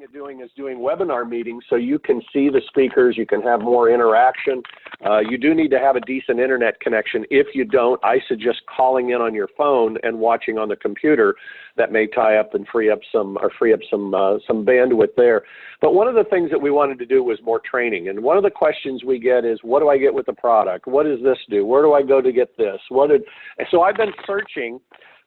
at doing is doing webinar meetings so you can see the speakers, you can have more interaction. You do need to have a decent internet connection. If you don't, I suggest calling in on your phone and watching on the computer. That may tie up and free up some bandwidth there. But one of the things that we wanted to do was more training. And one of the questions we get is, what do I get with the product? What does this do? Where do I go to get this? So I've been searching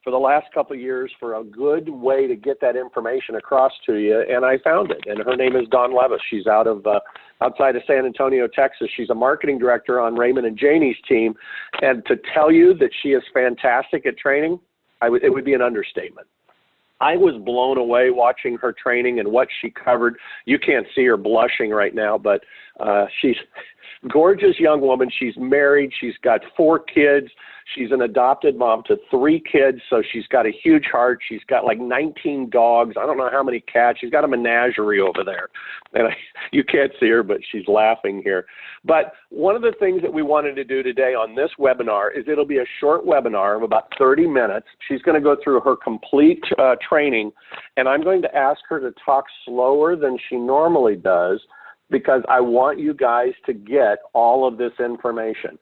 for the last couple of years for a good way to get that information across to you, and I found it. And her name is Dawn Levis. She's outside of San Antonio, Texas. She's a marketing director on Raymond and Janie's team. And to tell you that she is fantastic at training, it would be an understatement. I was blown away watching her training and what she covered. You can't see her blushing right now, but she's a gorgeous young woman. She's married. She's got 4 kids. She's an adopted mom to 3 kids, so she's got a huge heart. She's got like 19 dogs. I don't know how many cats. She's got a menagerie over there. And you can't see her, but she's laughing here. But one of the things that we wanted to do today on this webinar is it'll be a short webinar of about 30 minutes. She's going to go through her complete training, and I'm going to ask her to talk slower than she normally does because I want you guys to get all of this information.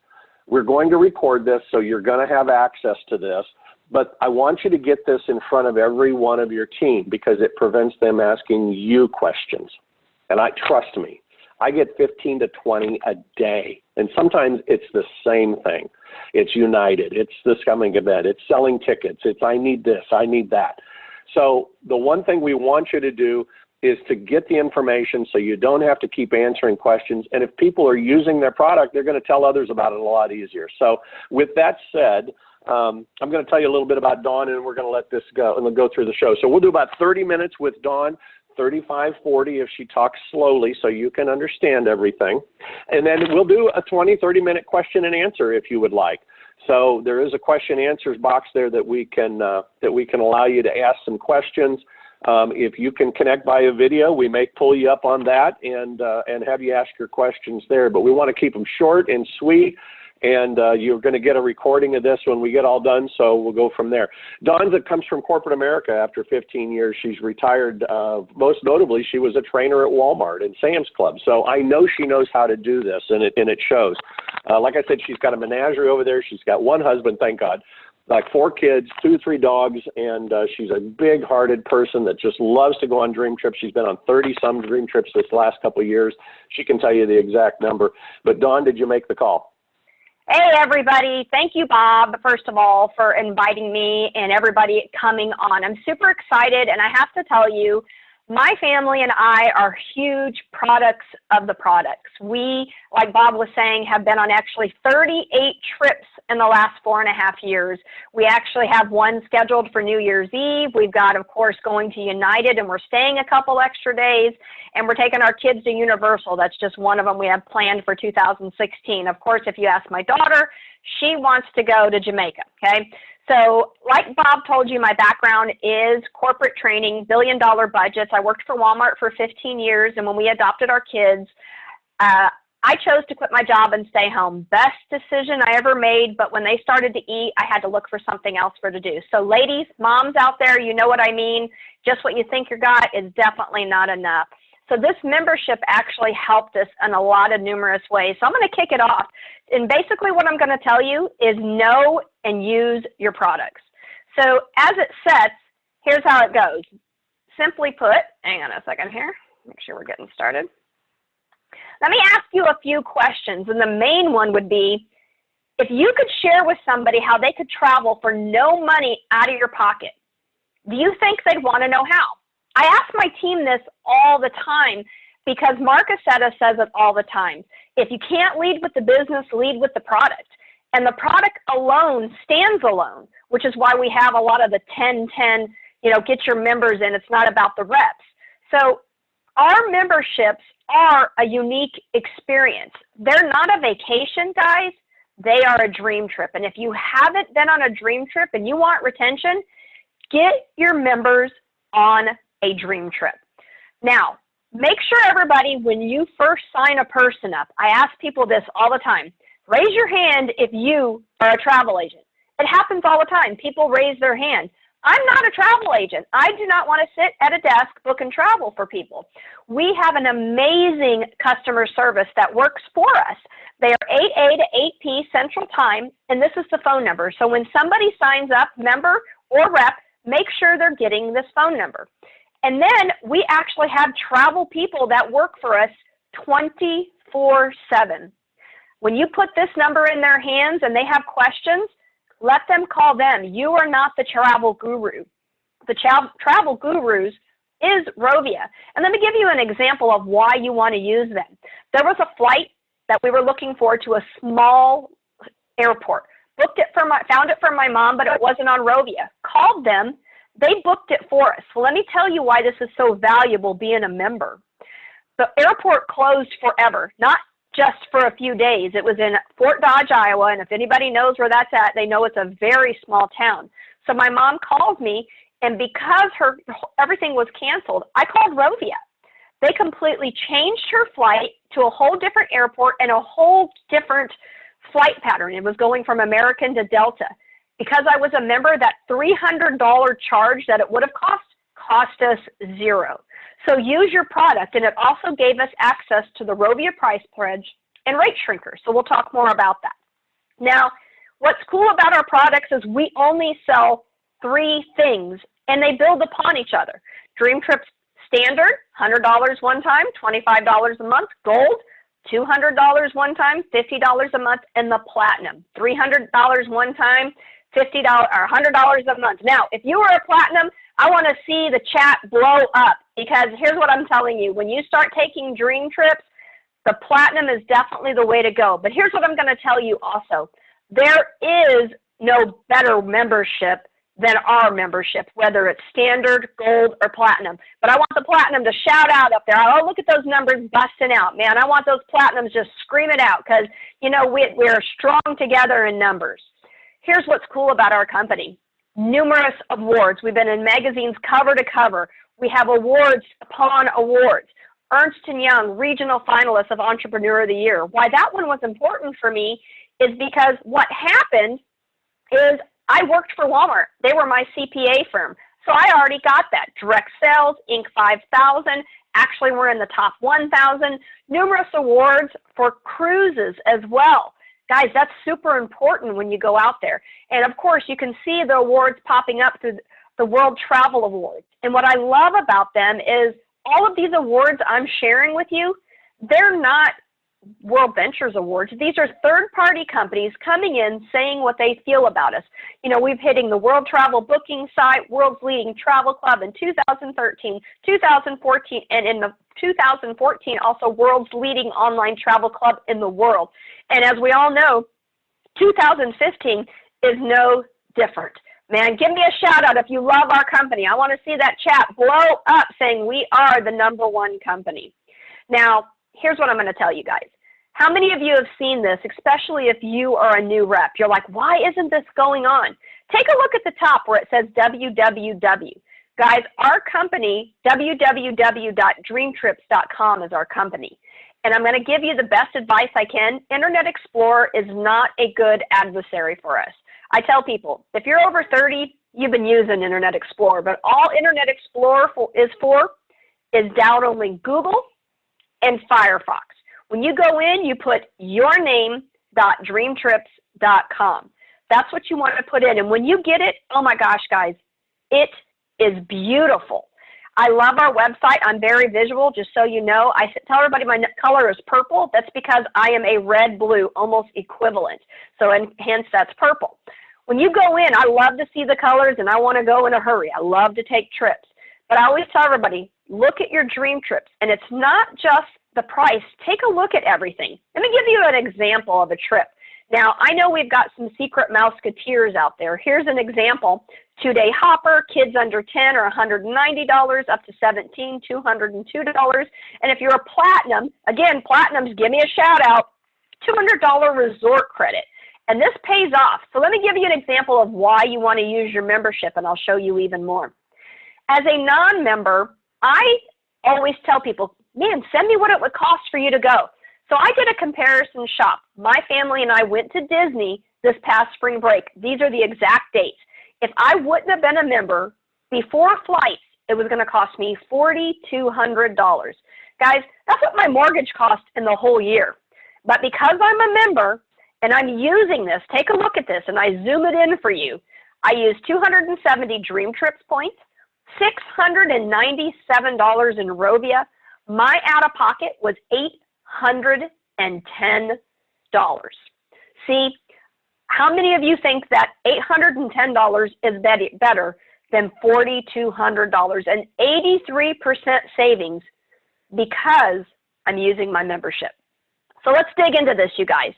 We're going to record this, so you're going to have access to this, but I want you to get this in front of every one of your team because it prevents them asking you questions. And trust me, I get 15 to 20 a day, and sometimes it's the same thing. It's United, it's this coming event, it's selling tickets, it's I need this, I need that. So the one thing we want you to do is to get the information so you don't have to keep answering questions. And if people are using their product, they're going to tell others about it a lot easier. So with that said, I'm going to tell you a little bit about Dawn, and we're going to let this go, and we'll go through the show. So we'll do about 30 minutes with Dawn, 35, 40 if she talks slowly so you can understand everything. And then we'll do a 20, 30-minute question and answer if you would like. So there is a question and answers box there that we can allow you to ask some questions. If you can connect via video, we may pull you up on that and have you ask your questions there. But we want to keep them short and sweet, and you're going to get a recording of this when we get all done, so we'll go from there. Dawn comes from corporate America after 15 years. She's retired. Most notably, she was a trainer at Walmart and Sam's Club. So I know she knows how to do this, and it shows. Like I said, she's got a menagerie over there. She's got 1 husband, thank God. Like 4 kids, 2 to 3 dogs, and she's a big-hearted person that just loves to go on dream trips. She's been on 30-some dream trips this last couple of years. She can tell you the exact number. But Dawn, did you make the call? Hey, everybody. Thank you, Bob, first of all, for inviting me and everybody coming on. I'm super excited, and I have to tell you, my family and I are huge products of the products. We, like Bob was saying, have been on actually 38 trips in the last 4.5 years. We actually have one scheduled for New Year's Eve. We've got, of course, going to United, and we're staying a couple extra days, and we're taking our kids to Universal. That's just one of them we have planned for 2016. Of course, if you ask my daughter, she wants to go to Jamaica, okay? So like Bob told you, my background is corporate training, billion-dollar budgets. I worked for Walmart for 15 years, and when we adopted our kids, I chose to quit my job and stay home. Best decision I ever made, but when they started to eat, I had to look for something else to do. So ladies, moms out there, you know what I mean. Just what you think you got is definitely not enough. So this membership actually helped us in a lot of numerous ways. So I'm going to kick it off. And basically what I'm going to tell you is know and use your products. So as it sets, here's how it goes. Simply put, hang on a second here, make sure we're getting started. Let me ask you a few questions, and the main one would be, if you could share with somebody how they could travel for no money out of your pocket, do you think they'd want to know how? I ask my team this all the time because Mark Aceta says it all the time. If you can't lead with the business, lead with the product. And the product alone stands alone, which is why we have a lot of the 10-10, get your members in. It's not about the reps. So our memberships are a unique experience. They're not a vacation, guys. They are a dream trip. And if you haven't been on a dream trip and you want retention, get your members on a dream trip. Now, make sure everybody, when you first sign a person up, I ask people this all the time, raise your hand if you are a travel agent. It happens all the time. People raise their hand. I'm not a travel agent. I do not want to sit at a desk booking travel for people. We have an amazing customer service that works for us. They are 8A to 8P Central Time, and this is the phone number. So when somebody signs up, member or rep, make sure they're getting this phone number. And then we actually have travel people that work for us 24/7. When you put this number in their hands and they have questions, let them call them. You are not the travel guru. The travel gurus is Rovia. And let me give you an example of why you want to use them. There was a flight that we were looking for to a small airport. Found it from my mom, but it wasn't on Rovia. Called them. They booked it for us. So let me tell you why this is so valuable being a member. The airport closed forever, not just for a few days. It was in Fort Dodge, Iowa, and if anybody knows where that's at, they know it's a very small town. So my mom called me, and because everything was canceled, I called Rovia. They completely changed her flight to a whole different airport and a whole different flight pattern. It was going from American to Delta. Because I was a member, that $300 charge that it would have cost us $0. So use your product, and it also gave us access to the Rovia Price Pledge and RateShrinker. So we'll talk more about that. Now, what's cool about our products is we only sell 3 things, and they build upon each other. DreamTrip Standard, $100 one time, $25 a month. Gold, $200 one time, $50 a month. And the Platinum, $300 one time, $50 or $100 a month. Now, if you are a Platinum, I want to see the chat blow up, because here's what I'm telling you. When you start taking DreamTrips, the Platinum is definitely the way to go. But here's what I'm going to tell you also. There is no better membership than our membership, whether it's Standard, Gold, or Platinum. But I want the Platinum to shout out up there. Oh, look at those numbers busting out, man. I want those Platinums just scream it out, because, you know, we're strong together in numbers. Here's what's cool about our company. Numerous awards. We've been in magazines cover to cover. We have awards upon awards. Ernst & Young, regional finalist of Entrepreneur of the Year. Why that one was important for me is because what happened is I worked for Walmart. They were my CPA firm. So I already got that. Direct Sales, Inc. 5000. Actually, we're in the top 1,000. Numerous awards for cruises as well. Guys, that's super important when you go out there. And of course, you can see the awards popping up through the World Travel Awards. And what I love about them is all of these awards I'm sharing with you, they're not WorldVentures awards. These are third-party companies coming in saying what they feel about us. You know, we've hitting the World Travel Booking Site, World's Leading Travel Club in 2013, 2014, and in the 2014 also World's Leading Online Travel Club in the world. And as we all know, 2015 is no different. Man, give me a shout out if you love our company. I want to see that chat blow up saying we are the #1 company. Now, here's what I'm going to tell you guys. How many of you have seen this, especially if you are a new rep? You're like, why isn't this going on? Take a look at the top where it says www. Guys, our company, www.dreamtrips.com is our company. And I'm going to give you the best advice I can. Internet Explorer is not a good adversary for us. I tell people, if you're over 30, you've been using Internet Explorer. But all Internet Explorer is down only Google and Firefox. When you go in, you put yourname.dreamtrips.com. That's what you want to put in. And when you get it, oh my gosh, guys, it is beautiful. I love our website. I'm very visual, just so you know. I tell everybody my color is purple. That's because I am a red-blue, almost equivalent. So, and hence, that's purple. When you go in, I love to see the colors, and I want to go in a hurry. I love to take trips. But I always tell everybody, look at your dream trips. And it's not just the price. Take a look at everything. Let me give you an example of a trip. Now, I know we've got some secret mouseketeers out there. Here's an example. 2-day hopper, kids under 10 are $190, up to 17, $202. And if you're a platinum, again, platinums, give me a shout out, $200 resort credit. And this pays off. So let me give you an example of why you want to use your membership, and I'll show you even more. As a non-member, I always tell people, man, send me what it would cost for you to go. So I did a comparison shop. My family and I went to Disney this past spring break. These are the exact dates. If I wouldn't have been a member, before flights, it was going to cost me $4,200. Guys, that's what my mortgage cost in the whole year. But because I'm a member and I'm using this, take a look at this, and I zoom it in for you. I used 270 DreamTrips points, $697 in Rovia. My out-of-pocket was $810. See, how many of you think that $810 is better than $4,200 and 83% savings because I'm using my membership? So let's dig into this, you guys.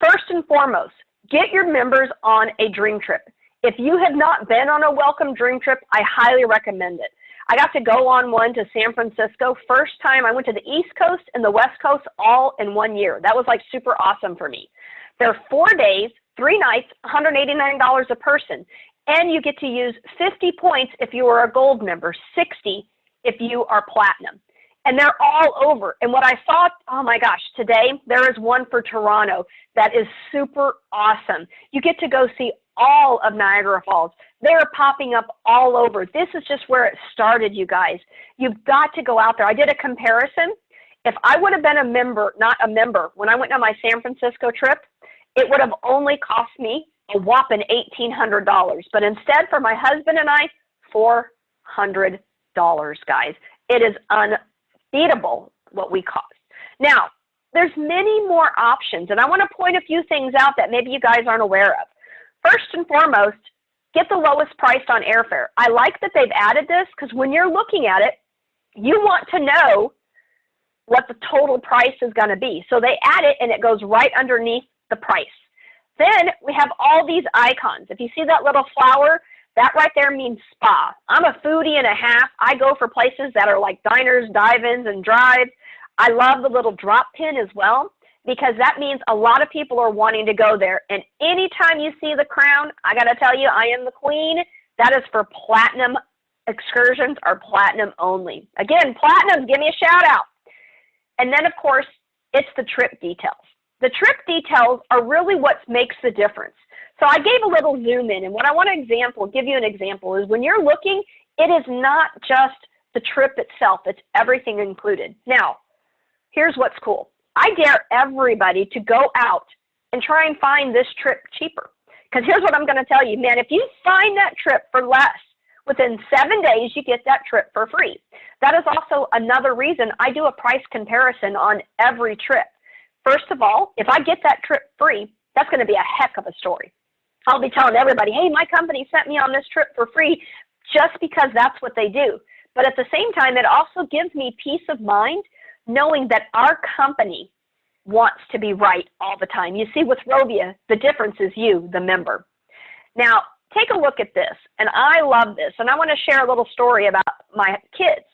First and foremost, get your members on a dream trip. If you have not been on a welcome dream trip, I highly recommend it. I got to go on one to San Francisco. First time I went to the East Coast and the West Coast all in 1 year. That was like super awesome for me. They're 4 days, 3 nights, $189 a person. And you get to use 50 points if you are a gold member, 60 if you are platinum. And they're all over. And what I saw, oh my gosh, today there is one for Toronto that is super awesome. You get to go see all of Niagara Falls. They're popping up all over. This is just where it started, you guys. You've got to go out there. I did a comparison. If I would have been a member, not a member, when I went on my San Francisco trip, it would have only cost me a whopping $1,800. But instead, for my husband and I, $400, guys. It is unbeatable what we cost. Now, there's many more options, and I want to point a few things out that maybe you guys aren't aware of. First and foremost, get the lowest price on airfare. I like that they've added this because when you're looking at it, you want to know what the total price is going to be. So they add it, and it goes right underneath the price. Then we have all these icons. If you see that little flower, that right there means spa. I'm a foodie and a half. I go for places that are like diners, dive-ins, and drives. I love the little drop pin as well, because that means a lot of people are wanting to go there. And anytime you see the crown, I got to tell you, I am the queen. That is for platinum excursions or platinum only. Again, platinum, give me a shout out. And then, of course, it's the trip details. The trip details are really what makes the difference. So I gave a little zoom in, and what I want to give you an example is when you're looking, it is not just the trip itself. It's everything included. Now, here's what's cool. I dare everybody to go out and try and find this trip cheaper. Because here's what I'm going to tell you, man, if you find that trip for less, within 7 days, you get that trip for free. That is also another reason I do a price comparison on every trip. First of all, if I get that trip free, that's going to be a heck of a story. I'll be telling everybody, hey, my company sent me on this trip for free just because that's what they do. But at the same time, it also gives me peace of mind knowing that our company wants to be right all the time. You see, with Rovia, the difference is you, the member. Now, take a look at this, and I love this, and I want to share a little story about my kids.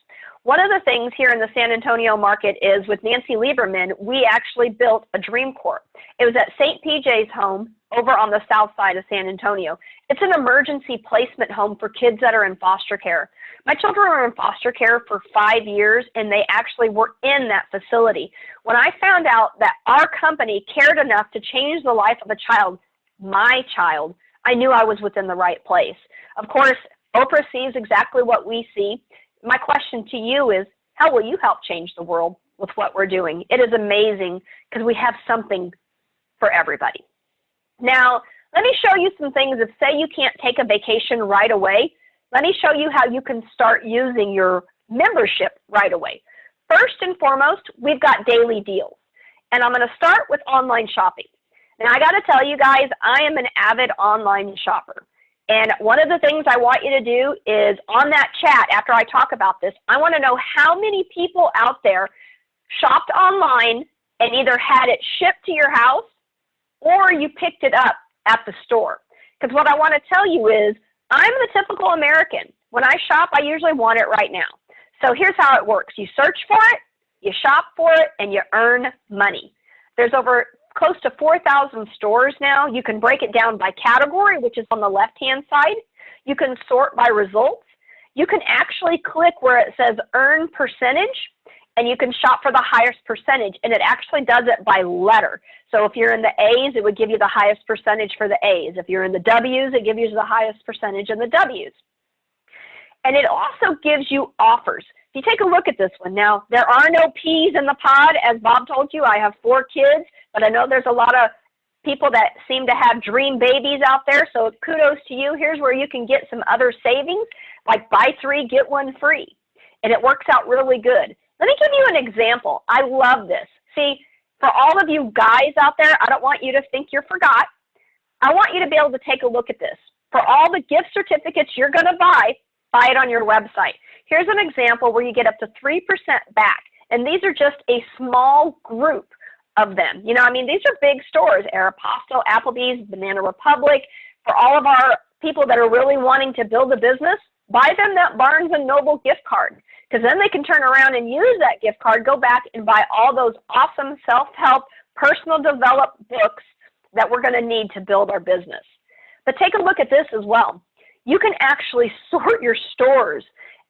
One of the things here in the San Antonio market is with Nancy Lieberman, we actually built a Dream Corp. It was at St. PJ's home over on the south side of San Antonio. It's an emergency placement home for kids that are in foster care. My children were in foster care for 5 years, and they actually were in that facility. When I found out that our company cared enough to change the life of a child, my child, I knew I was within the right place. Of course, Oprah sees exactly what we see. My question to you is, how will you help change the world with what we're doing? It is amazing because we have something for everybody. Now, let me show you some things. If, say, you can't take a vacation right away, let me show you how you can start using your membership right away. First and foremost, we've got daily deals. And I'm going to start with online shopping. Now, I got to tell you guys, I am an avid online shopper. And one of the things I want you to do is on that chat, after I talk about this, I want to know how many people out there shopped online and either had it shipped to your house or you picked it up at the store. Because what I want to tell you is I'm the typical American. When I shop, I usually want it right now. So here's how it works. You search for it, you shop for it, and you earn money. There's over close to 4,000 stores now. You can break it down by category, which is on the left-hand side. You can sort by results. You can actually click where it says earn percentage, and you can shop for the highest percentage, and it actually does it by letter. So if you're in the A's, it would give you the highest percentage for the A's. If you're in the W's, it gives you the highest percentage in the W's. And it also gives you offers. If you take a look at this one, now there are no peas in the pod, as Bob told you. I have 4 kids, but I know there's a lot of people that seem to have dream babies out there, so kudos to you. Here's where you can get some other savings, like buy 3, get 1 free. And it works out really good. Let me give you an example. I love this. See, for all of you guys out there, I don't want you to think you forgot. I want you to be able to take a look at this. For all the gift certificates you're going to buy it on your website. Here's an example where you get up to 3% back. And these are just a small group of them. You know, I mean, these are big stores, Aeropostale, Applebee's, Banana Republic. For all of our people that are really wanting to build a business, buy them that Barnes & Noble gift card, because then they can turn around and use that gift card, go back and buy all those awesome self-help, personal development books that we're going to need to build our business. But take a look at this as well. You can actually sort your stores.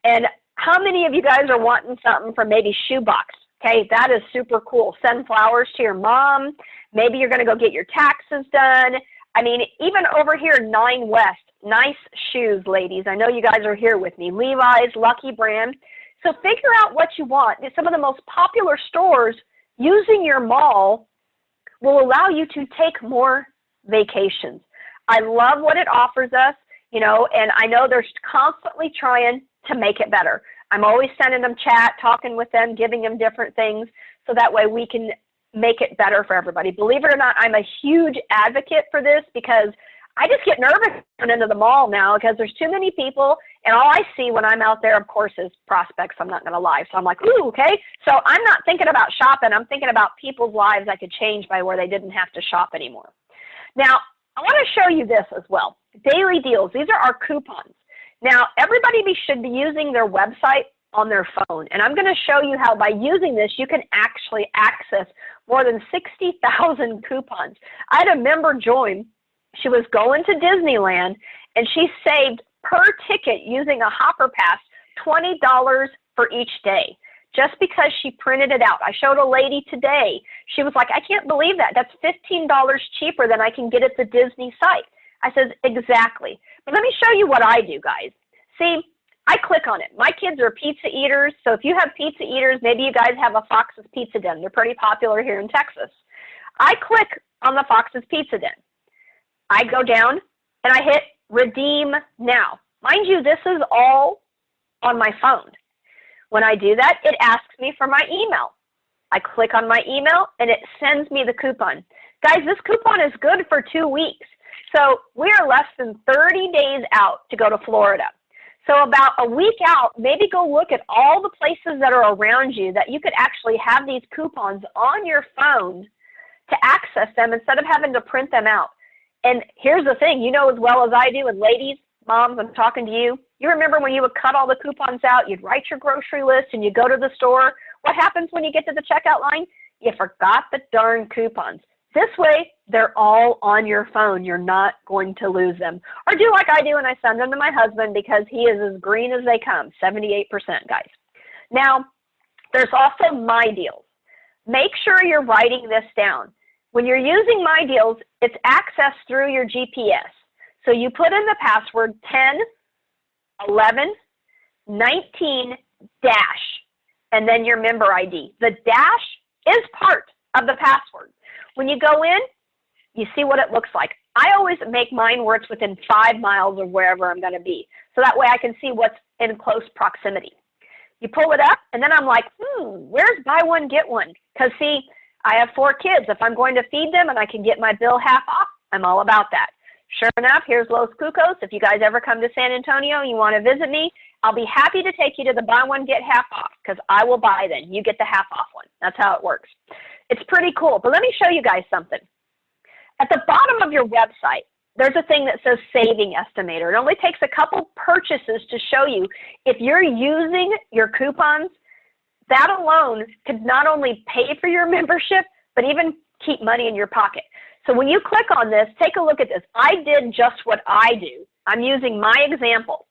And how many of you guys are wanting something from maybe Shoebox? Okay, that is super cool. Send flowers to your mom. Maybe you're going to go get your taxes done. I mean, even over here, 9 West, nice shoes, ladies. I know you guys are here with me. Levi's, Lucky Brand. So figure out what you want. Some of the most popular stores using your mall will allow you to take more vacations. I love what it offers us, you know, and I know they're constantly trying to make it better. I'm always sending them chat, talking with them, giving them different things so that way we can make it better for everybody. Believe it or not, I'm a huge advocate for this because I just get nervous going into the mall now because there's too many people, and all I see when I'm out there, of course, is prospects. I'm not going to lie. So I'm like, ooh, okay. So I'm not thinking about shopping. I'm thinking about people's lives I could change by where they didn't have to shop anymore. Now, I want to show you this as well. Daily deals. These are our coupons. Now, everybody should be using their website on their phone, and I'm going to show you how by using this, you can actually access more than 60,000 coupons. I had a member join. She was going to Disneyland, and she saved per ticket using a Hopper Pass $20 for each day just because she printed it out. I showed a lady today. She was like, I can't believe that. That's $15 cheaper than I can get at the Disney site. I said, exactly. But let me show you what I do, guys. See, I click on it. My kids are pizza eaters, so if you have pizza eaters, maybe you guys have a Fox's Pizza Den. They're pretty popular here in Texas. I click on the Fox's Pizza Den. I go down and I hit redeem now. Mind you, this is all on my phone. When I do that, it asks me for my email. I click on my email and it sends me the coupon. Guys, this coupon is good for 2 weeks. So we are less than 30 days out to go to Florida. So about a week out, maybe go look at all the places that are around you that you could actually have these coupons on your phone to access them instead of having to print them out. And here's the thing, you know as well as I do, and ladies, moms, I'm talking to you. You remember when you would cut all the coupons out, you'd write your grocery list and you go to the store. What happens when you get to the checkout line? You forgot the darn coupons. This way, they're all on your phone. You're not going to lose them. Or do like I do and I send them to my husband because he is as green as they come, 78%, guys. Now, there's also My Deals. Make sure you're writing this down. When you're using My Deals, it's accessed through your GPS. So you put in the password 10, 11, 19, dash, and then your member ID. The dash is part of the password. When you go in, you see what it looks like. I always make mine where it's within 5 miles of wherever I'm going to be. So that way I can see what's in close proximity. You pull it up, and then I'm like, where's buy one, get one? Because see, I have 4 kids. If I'm going to feed them and I can get my bill half off, I'm all about that. Sure enough, here's Los Cucos. If you guys ever come to San Antonio and you want to visit me, I'll be happy to take you to the buy one, get half off because I will buy then. You get the half off one. That's how it works. It's pretty cool. But let me show you guys something. At the bottom of your website, there's a thing that says Saving Estimator. It only takes a couple purchases to show you if you're using your coupons, that alone could not only pay for your membership, but even keep money in your pocket. So when you click on this, take a look at this. I did just what I do. I'm using my example.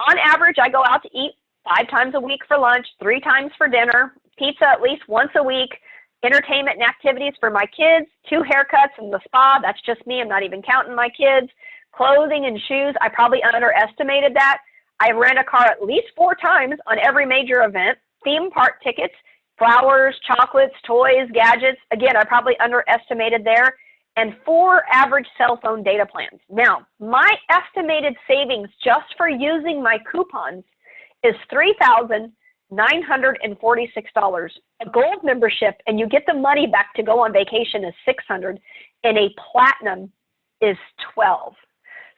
On average, I go out to eat 5 times a week for lunch, 3 times for dinner, pizza at least once a week, entertainment and activities for my kids, 2 haircuts and the spa. That's just me. I'm not even counting my kids. Clothing and shoes. I probably underestimated that. I rent a car at least 4 times on every major event. Theme park tickets, flowers, chocolates, toys, gadgets. Again, I probably underestimated there. And 4 average cell phone data plans. Now, my estimated savings just for using my coupons is $3,946. A gold membership, and you get the money back to go on vacation, is $600, and a platinum is $12.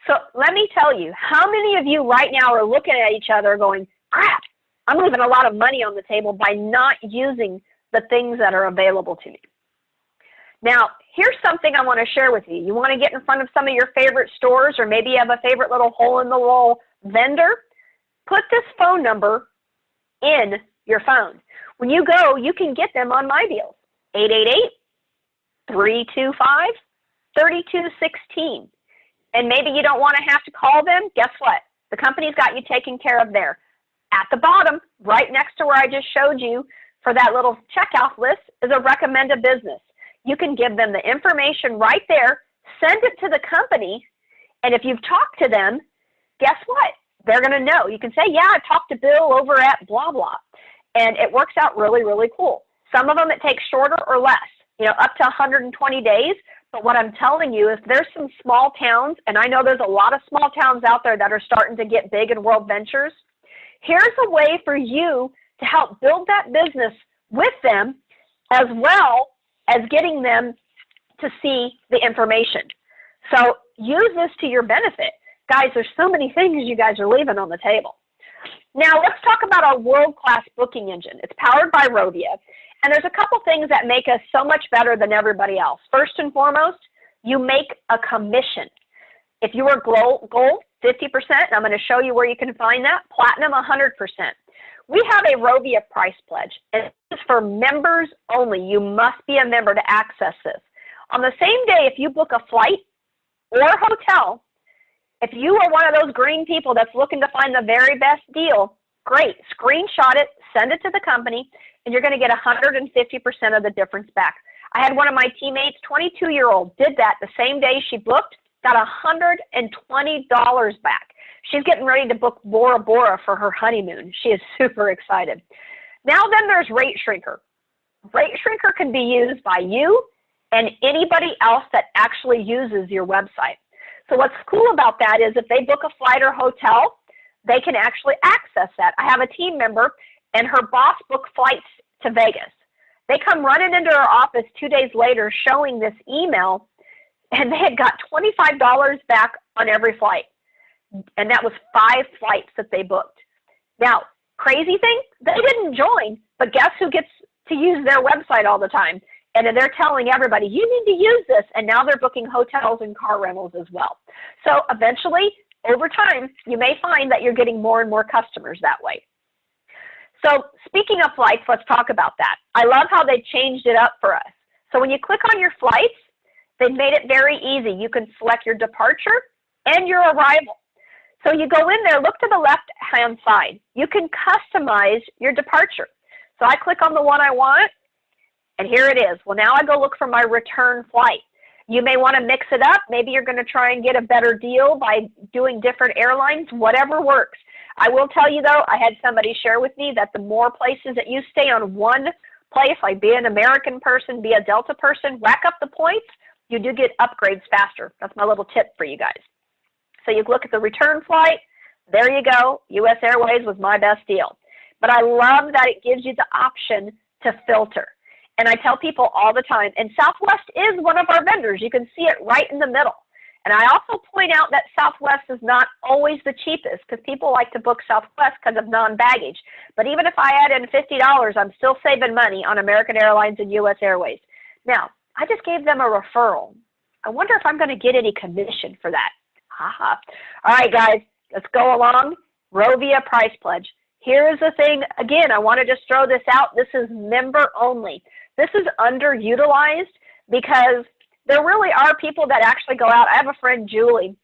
So let me tell you, how many of you right now are looking at each other going, crap, I'm leaving a lot of money on the table by not using the things that are available to me. Now, here's something I want to share with you. You want to get in front of some of your favorite stores, or maybe you have a favorite little hole-in-the-wall vendor? Put this phone number in your phone. When you go, you can get them on My Deals, 888-325-3216. And maybe you don't want to have to call them. Guess what? The company's got you taken care of there. At the bottom, right next to where I just showed you for that little checkout list, is a recommend a business. You can give them the information right there, send it to the company, and if you've talked to them, guess what? They're going to know. You can say, yeah, I talked to Bill over at blah, blah. And it works out really, really cool. Some of them it takes shorter or less, up to 120 days. But what I'm telling you is there's some small towns, and I know there's a lot of small towns out there that are starting to get big in WorldVentures. Here's a way for you to help build that business with them, as well as getting them to see the information. So use this to your benefit. Guys, there's so many things you guys are leaving on the table. Now let's talk about our world-class booking engine. It's powered by Rovia, and there's a couple things that make us so much better than everybody else. First and foremost, you make a commission. If you are gold, 50%, and I'm going to show you where you can find that. Platinum, 100%. We have a Rovia price pledge, and this is for members only. You must be a member to access this. On the same day, if you book a flight or hotel, if you are one of those green people that's looking to find the very best deal, great. Screenshot it, send it to the company, and you're going to get 150% of the difference back. I had one of my teammates, 22-year-old, did that the same day she booked, got $120 back. She's getting ready to book Bora Bora for her honeymoon. She is super excited. Now then there's RateShrinker. RateShrinker can be used by you and anybody else that actually uses your website. So what's cool about that is if they book a flight or hotel, they can actually access that. I have a team member, and her boss booked flights to Vegas. They come running into our office 2 days later showing this email, and they had got $25 back on every flight. And that was 5 flights that they booked. Now, crazy thing, they didn't join, but guess who gets to use their website all the time? And then they're telling everybody, you need to use this. And now they're booking hotels and car rentals as well. So eventually, over time, you may find that you're getting more and more customers that way. So speaking of flights, let's talk about that. I love how they changed it up for us. So when you click on your flights, they've made it very easy. You can select your departure and your arrival. So you go in there, look to the left-hand side. You can customize your departure. So I click on the one I want, and here it is. Well, now I go look for my return flight. You may want to mix it up. Maybe you're going to try and get a better deal by doing different airlines, whatever works. I will tell you, though, I had somebody share with me that the more places that you stay on one place, like be an American person, be a Delta person, rack up the points, you do get upgrades faster. That's my little tip for you guys. So you look at the return flight. There you go. U.S. Airways was my best deal. But I love that it gives you the option to filter. And I tell people all the time, and Southwest is one of our vendors. You can see it right in the middle. And I also point out that Southwest is not always the cheapest because people like to book Southwest because of non-baggage. But even if I add in $50, I'm still saving money on American Airlines and U.S. Airways. Now, I just gave them a referral. I wonder if I'm going to get any commission for that. Haha. All right, guys, let's go along. Rovia price pledge. Here is the thing. Again, I want to just throw this out. This is member only. This is underutilized because there really are people that actually go out. I have a friend, Julie,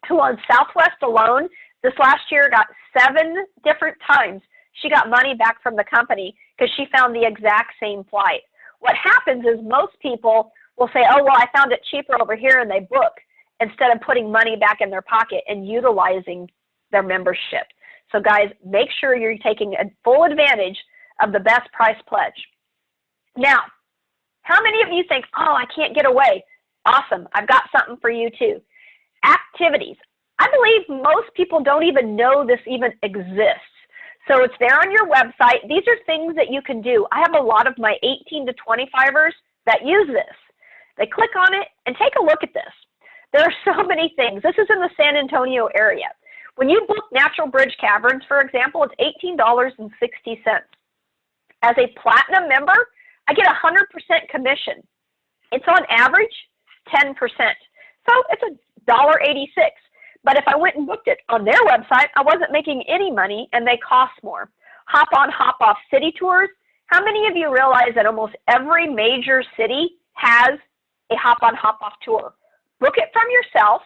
who on Southwest alone this last year got 7 different times she got money back from the company because she found the exact same flight. What happens is most people will say, oh, well, I found it cheaper over here, and they book instead of putting money back in their pocket and utilizing their membership. So guys, make sure you're taking a full advantage of the best price pledge. Now, how many of you think, oh, I can't get away? Awesome, I've got something for you too. Activities. I believe most people don't even know this even exists. So it's there on your website. These are things that you can do. I have a lot of my 18 to 25ers that use this. They click on it and take a look at this. There are so many things. This is in the San Antonio area. When you book Natural Bridge Caverns, for example, it's $18.60. As a platinum member, I get 100% commission. It's on average 10%. So it's $1.86. But if I went and booked it on their website, I wasn't making any money, and they cost more. Hop on, hop off city tours. How many of you realize that almost every major city has a hop on, hop off tour? Book it from yourself,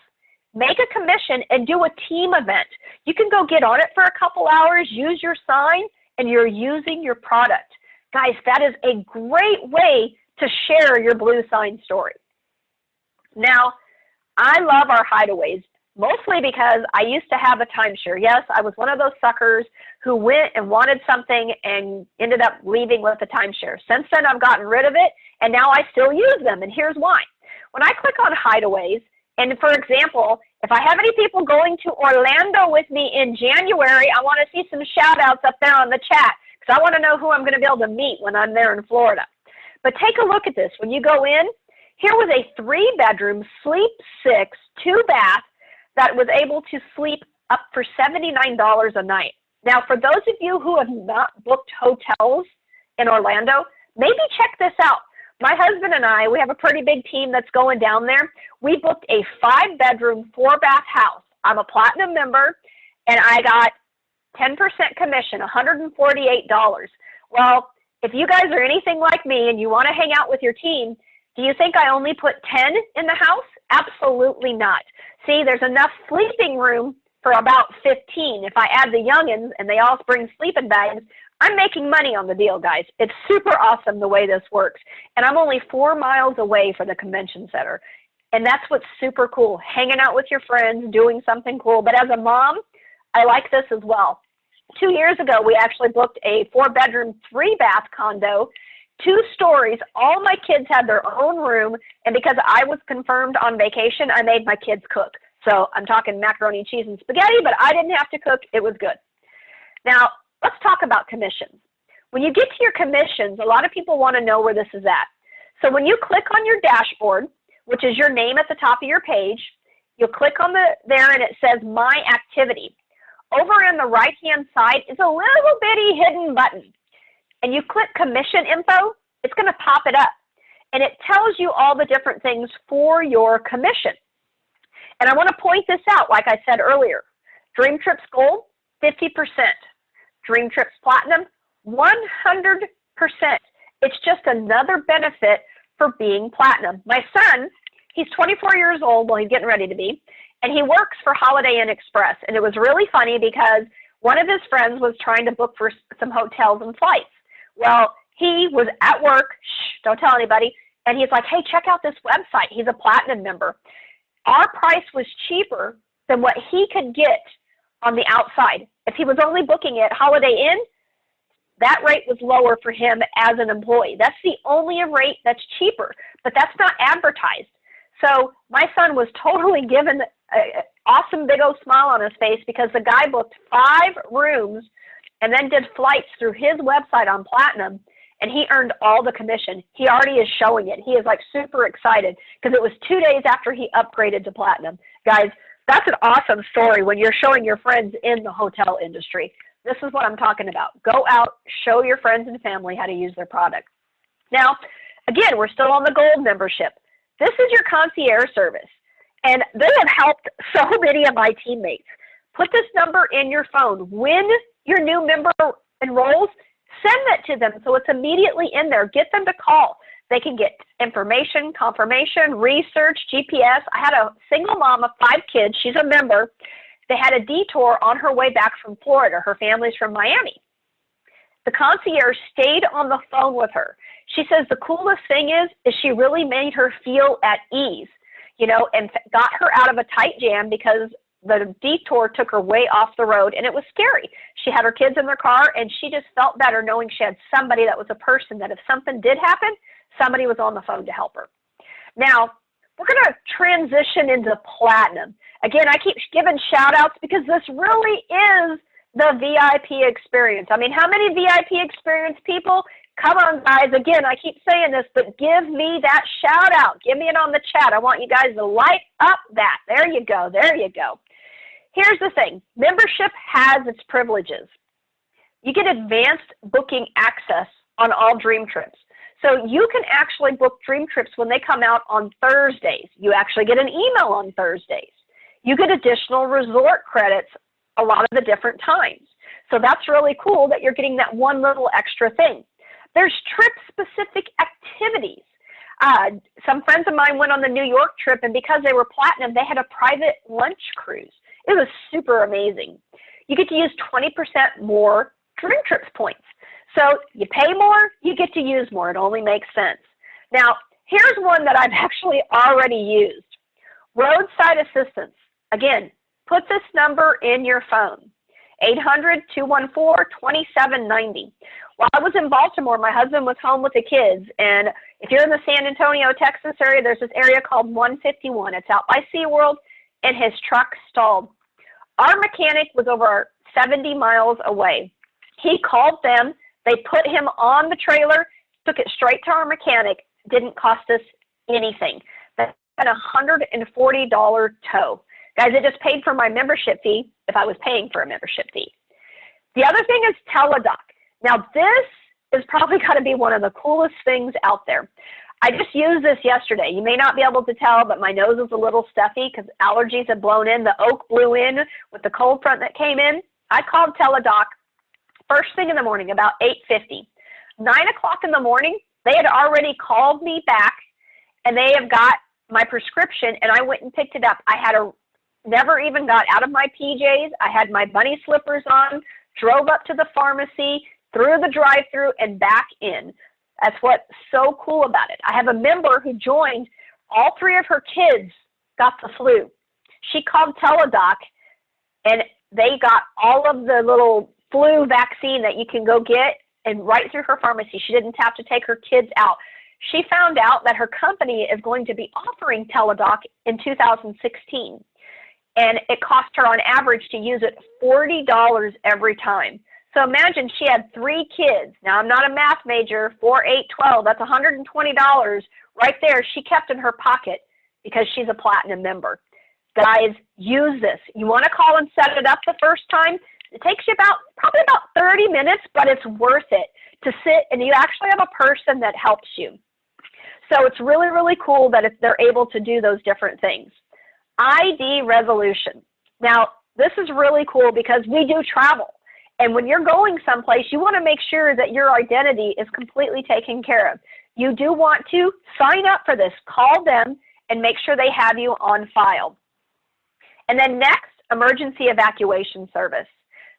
make a commission, and do a team event. You can go get on it for a couple hours, use your sign, and you're using your product. Guys, that is a great way to share your blue sign story. Now, I love our Hideaways, mostly because I used to have a timeshare. Yes, I was one of those suckers who went and wanted something and ended up leaving with a timeshare. Since then, I've gotten rid of it, and now I still use them, and here's why. When I click on Hideaways, and for example, if I have any people going to Orlando with me in January, I want to see some shout outs up there on the chat, because I want to know who I'm going to be able to meet when I'm there in Florida. But take a look at this. When you go in, here was a 3-bedroom, sleep 6, 2-bath that was able to sleep up for $79 a night. Now, for those of you who have not booked hotels in Orlando, maybe check this out. My husband and I, we have a pretty big team that's going down there. We booked a 5-bedroom, 4-bath house. I'm a platinum member, and I got 10% commission, $148. Well, if you guys are anything like me and you want to hang out with your team, do you think I only put 10 in the house? Absolutely not. See, there's enough sleeping room for about 15. If I add the youngins and they all bring sleeping bags, I'm making money on the deal, guys. It's super awesome the way this works. And I'm only 4 miles away from the convention center. And that's what's super cool, hanging out with your friends, doing something cool. But as a mom, I like this as well. 2 years ago, we actually booked a 4-bedroom, 3-bath condo, 2 stories. All my kids had their own room, and because I was confirmed on vacation, I made my kids cook. So I'm talking macaroni, cheese, and spaghetti, but I didn't have to cook. It was good. Now, let's talk about commissions. When you get to your commissions, a lot of people want to know where this is at. So when you click on your dashboard, which is your name at the top of your page, you'll click on there and it says My Activity. Over on the right-hand side is a little bitty hidden button. And you click Commission Info, it's going to pop it up. And it tells you all the different things for your commission. And I want to point this out, like I said earlier. DreamTrips Gold, 50%. DreamTrips Platinum, 100%. It's just another benefit for being platinum. My son, he's 24 years old, well, he's getting ready to be, and he works for Holiday Inn Express. And it was really funny because one of his friends was trying to book for some hotels and flights. Well, he was at work, shh, don't tell anybody, and he's like, hey, check out this website. He's a platinum member. Our price was cheaper than what he could get on the outside. If he was only booking at Holiday Inn, that rate was lower for him as an employee. That's the only rate that's cheaper, but that's not advertised. So my son was totally given an awesome big old smile on his face because the guy booked 5 rooms and then did flights through his website on Platinum, and he earned all the commission. He already is showing it. He is like super excited because it was 2 days after he upgraded to Platinum. Guys, that's an awesome story when you're showing your friends in the hotel industry. This is what I'm talking about. Go out, show your friends and family how to use their product. Now, again, we're still on the gold membership. This is your concierge service, and they have helped so many of my teammates. Put this number in your phone. When your new member enrolls, send that to them so it's immediately in there. Get them to call. They can get information, confirmation, research, GPS. I had a single mom of 5 kids. She's a member. They had a detour on her way back from Florida. Her family's from Miami. The concierge stayed on the phone with her. She says the coolest thing is she really made her feel at ease, you know, and got her out of a tight jam because the detour took her way off the road, and it was scary. She had her kids in their car, and she just felt better knowing she had somebody that was a person that if something did happen, somebody was on the phone to help her. Now, we're going to transition into platinum. Again, I keep giving shout outs because this really is the VIP experience. I mean, how many VIP experience people? Come on, guys. Again, I keep saying this, but give me that shout out. Give me it on the chat. I want you guys to light up that. There you go. There you go. Here's the thing. Membership has its privileges. You get advanced booking access on all DreamTrips. So you can actually book DreamTrips when they come out on Thursdays. You actually get an email on Thursdays. You get additional resort credits a lot of the different times. So that's really cool that you're getting that one little extra thing. There's trip-specific activities. Some friends of mine went on the New York trip, and because they were platinum, they had a private lunch cruise. It was super amazing. You get to use 20% more DreamTrips points. So you pay more, you get to use more. It only makes sense. Now, here's one that I've actually already used. Roadside assistance. Again, put this number in your phone, 800-214-2790. While I was in Baltimore, my husband was home with the kids, and if you're in the San Antonio, Texas area, there's this area called 151. It's out by SeaWorld, and his truck stalled. Our mechanic was over 70 miles away. He called them. They put him on the trailer, took it straight to our mechanic. Didn't cost us anything. That's a $140 tow. Guys, it just paid for my membership fee if I was paying for a membership fee. The other thing is Teledoc. Now, this is probably got to be one of the coolest things out there. I just used this yesterday. You may not be able to tell, but my nose is a little stuffy because allergies have blown in. The oak blew in with the cold front that came in. I called Teledoc first thing in the morning, about 8:50. 9 o'clock in the morning, they had already called me back, and they have got my prescription, and I went and picked it up. I had never even got out of my PJs. I had my bunny slippers on, drove up to the pharmacy, through the drive-thru, and back in. That's what's so cool about it. I have a member who joined. All 3 of her kids got the flu. She called Teledoc, and they got all of the little flu vaccine that you can go get and right through her pharmacy. She didn't have to take her kids out. She found out that her company is going to be offering Teledoc in 2016. And it cost her on average to use it $40 every time. So imagine she had 3 kids. Now, I'm not a math major. 4, 8, 12. That's $120 right there she kept in her pocket because she's a platinum member. Guys, use this. You want to call and set it up the first time? It takes you probably about 30 minutes, but it's worth it to sit, and you actually have a person that helps you. So it's really, really cool that they're able to do those different things. ID resolution. Now, this is really cool because we do travel. And when you're going someplace, you want to make sure that your identity is completely taken care of. You do want to sign up for this. Call them and make sure they have you on file. And then next, emergency evacuation service.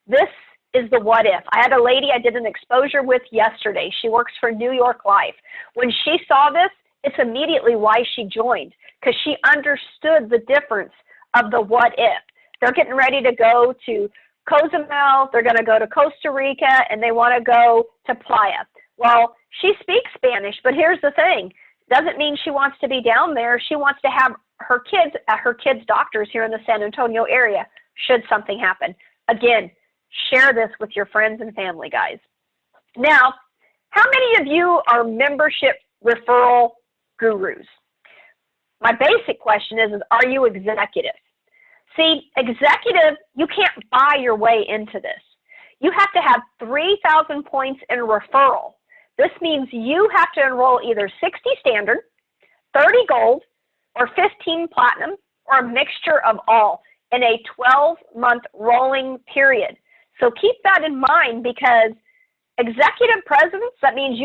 This is the what if. I had a lady I did an exposure with yesterday. She works for New York Life. When she saw this, it's immediately why she joined, because she understood the difference of the what if. They're getting ready to go to Cozumel, they're going to go to Costa Rica, and they want to go to Playa. Well, she speaks Spanish, but here's the thing. Doesn't mean she wants to be down there. She wants to have her kids at her kids' doctors here in the San Antonio area should something happen. Again, share this with your friends and family, guys. Now, how many of you are membership referral gurus? My basic question is are you executive? See, executive, you can't buy your way into this. You have to have 3,000 points in referral. This means you have to enroll either 60 standard, 30 gold, or 15 platinum, or a mixture of all in a 12-month rolling period. So keep that in mind because executive presence, that means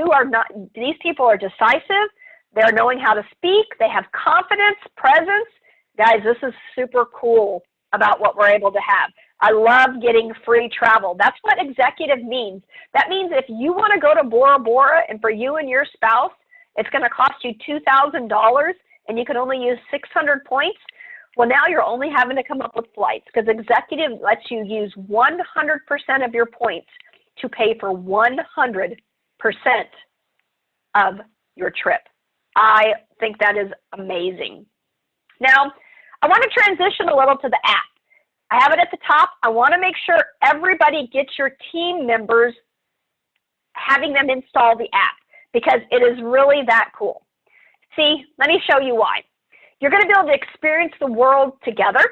these people are decisive, they're knowing how to speak, they have confidence, presence. Guys, this is super cool about what we're able to have. I love getting free travel. That's what executive means. That means if you want to go to Bora Bora and for you and your spouse, it's going to cost you $2,000 and you can only use 600 points, well, now you're only having to come up with flights because executive lets you use 100% of your points to pay for 100% of your trip. I think that is amazing. Now, I want to transition a little to the app. I have it at the top. I want to make sure everybody gets your team members, having them install the app because it is really that cool. See, let me show you why. You're going to be able to experience the world together.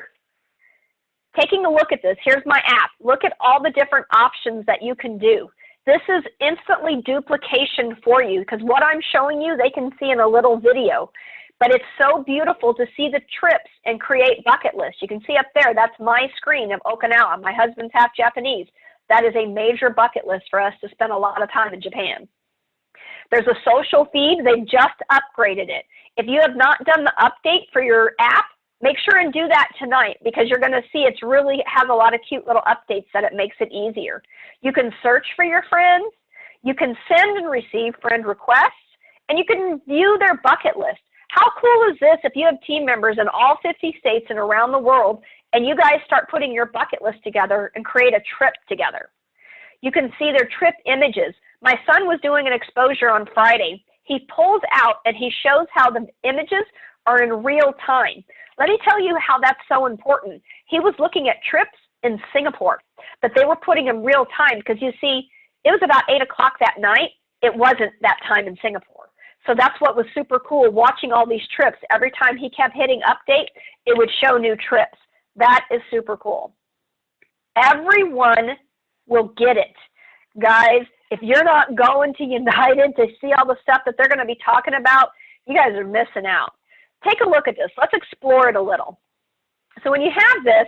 Taking a look at this, here's my app. Look at all the different options that you can do. This is instantly duplication for you because what I'm showing you, they can see in a little video. But it's so beautiful to see the trips and create bucket lists. You can see up there, that's my screen of Okinawa. My husband's half Japanese. That is a major bucket list for us to spend a lot of time in Japan. There's a social feed. They just upgraded it. If you have not done the update for your app, make sure and do that tonight because you're going to see it's really has a lot of cute little updates that it makes it easier. You can search for your friends. You can send and receive friend requests. And you can view their bucket list. How cool is this if you have team members in all 50 states and around the world and you guys start putting your bucket list together and create a trip together? You can see their trip images. My son was doing an exposure on Friday. He pulls out and he shows how the images are in real time. Let me tell you how that's so important. He was looking at trips in Singapore, but they were putting in real time because you see, it was about 8 o'clock that night. It wasn't that time in Singapore. So that's what was super cool, watching all these trips. Every time he kept hitting update, it would show new trips. That is super cool. Everyone will get it. Guys, if you're not going to United to see all the stuff that they're going to be talking about, you guys are missing out. Take a look at this. Let's explore it a little. So when you have this,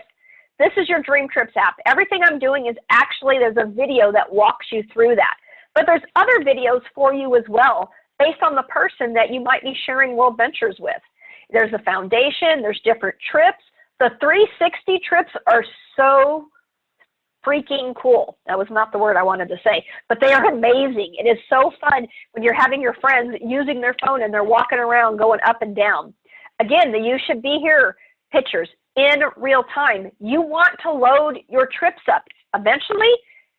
this is your DreamTrips app. Everything I'm doing is actually, there's a video that walks you through that. But there's other videos for you as well, based on the person that you might be sharing WorldVentures with. There's a foundation, there's different trips. The 360 trips are so freaking cool. That was not the word I wanted to say, but they are amazing. It is so fun when you're having your friends using their phone and they're walking around going up and down. Again, the You Should Be Here pictures in real time. You want to load your trips up. Eventually,